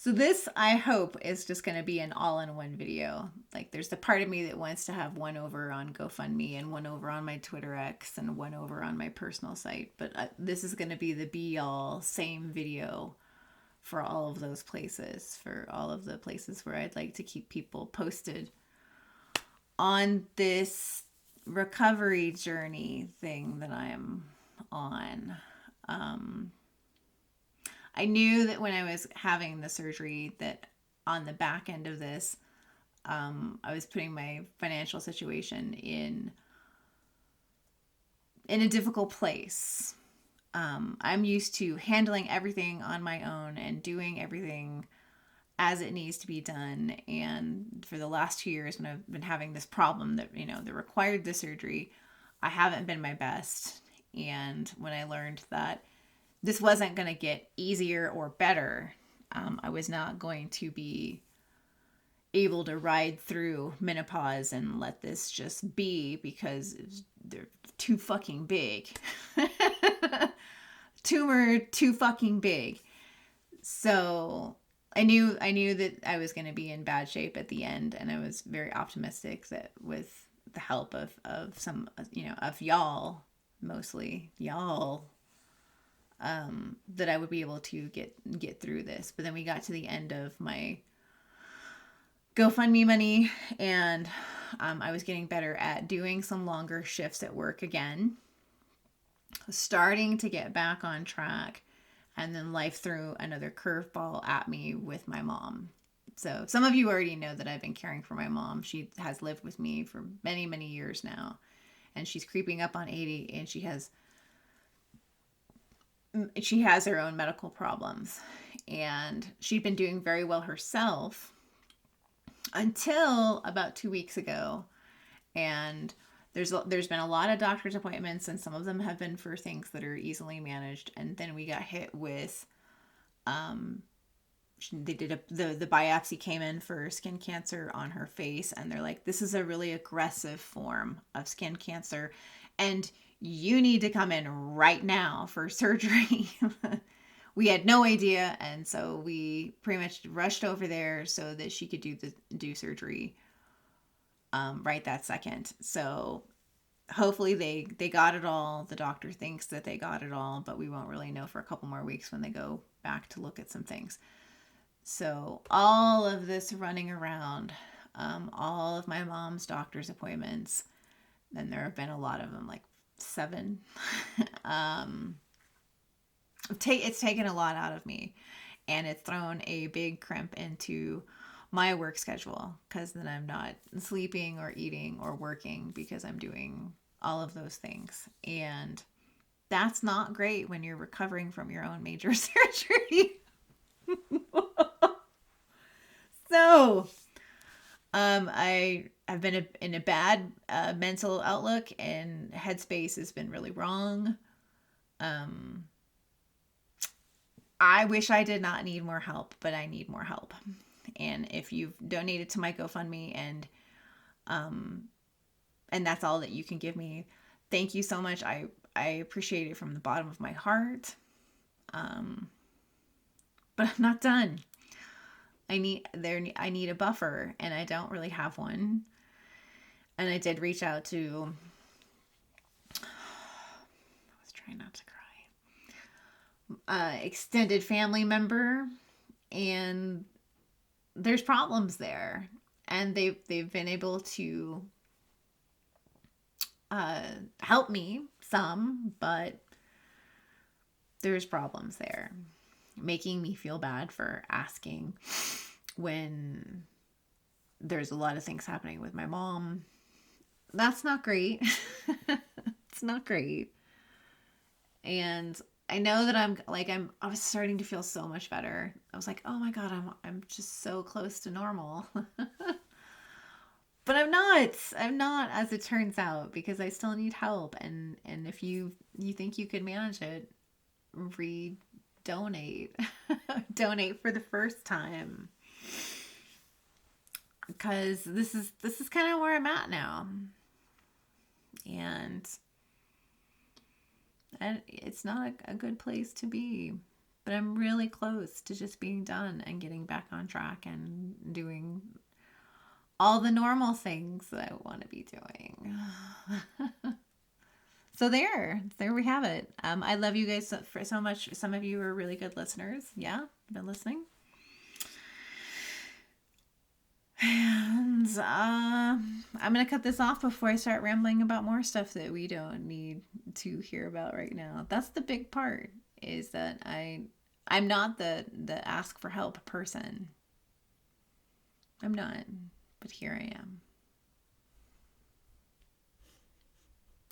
So this, I hope, is just going to be an all-in-one video. Like, there's the part of me that wants to have one over on GoFundMe and one over on my Twitter X and one over on my personal site. But this is going to be the be-all same video for all of those places, for all of the places where I'd like to keep people posted on this recovery journey thing that I'm on. I knew that when I was having the surgery that on the back end of this, I was putting my financial situation in a difficult place. I'm used to handling everything on my own and doing everything as it needs to be done. And for the last 2 years, when I've been having this problem that, that required the surgery, I haven't been my best. And when I learned that this wasn't going to get easier or better, I was not going to be able to ride through menopause and let this just be, because they're too fucking big. Tumor too fucking big. So I knew that I was going to be in bad shape at the end, and I was very optimistic that with the help of some, of y'all, mostly y'all, that I would be able to get through this. But then we got to the end of my GoFundMe money, and I was getting better at doing some longer shifts at work again, starting to get back on track, and then life threw another curveball at me with my mom. So some of you already know that I've been caring for my mom. She has lived with me for many, many years now, and she's creeping up on 80, and she has her own medical problems, and she'd been doing very well herself until about 2 weeks ago. And there's been a lot of doctor's appointments, and some of them have been for things that are easily managed. And then we got hit with, they did the biopsy came in for skin cancer on her face, and they're like, this is a really aggressive form of skin cancer, and you need to come in right now for surgery. We had no idea, and so we pretty much rushed over there so that she could do surgery right that second. So hopefully they got it all. The doctor thinks that they got it all, but we won't really know for a couple more weeks when they go back to look at some things. So all of this running around, all of my mom's doctor's appointments, and there have been a lot of them, like 7. It's taken a lot out of me, and it's thrown a big crimp into my work schedule, because then I'm not sleeping or eating or working because I'm doing all of those things. And that's not great when you're recovering from your own major surgery. So I've been in a bad mental outlook, and headspace has been really wrong. I wish I did not need more help, but I need more help. And if you've donated to my GoFundMe and that's all that you can give me, thank you so much. I appreciate it from the bottom of my heart. But I'm not done. I need a buffer, and I don't really have one. And I did reach out to, I was trying not to cry, extended family member, and there's problems there, and they've been able to help me some, but there's problems there, making me feel bad for asking when there's a lot of things happening with my mom. That's not great. It's not great. And I know that I was starting to feel so much better. I was like, oh my God, I'm just so close to normal. But I'm not, as it turns out, because I still need help. And if you think you could manage it, donate. Donate for the first time. Because this is kind of where I'm at now. And it's not a good place to be. But I'm really close to just being done and getting back on track and doing all the normal things that I want to be doing. So there we have it. I love you guys for so much. Some of you are really good listeners. Yeah, been listening. And I'm gonna cut this off before I start rambling about more stuff that we don't need to hear about right now. That's the big part, is that I'm not the ask for help person. I'm not, but here I am.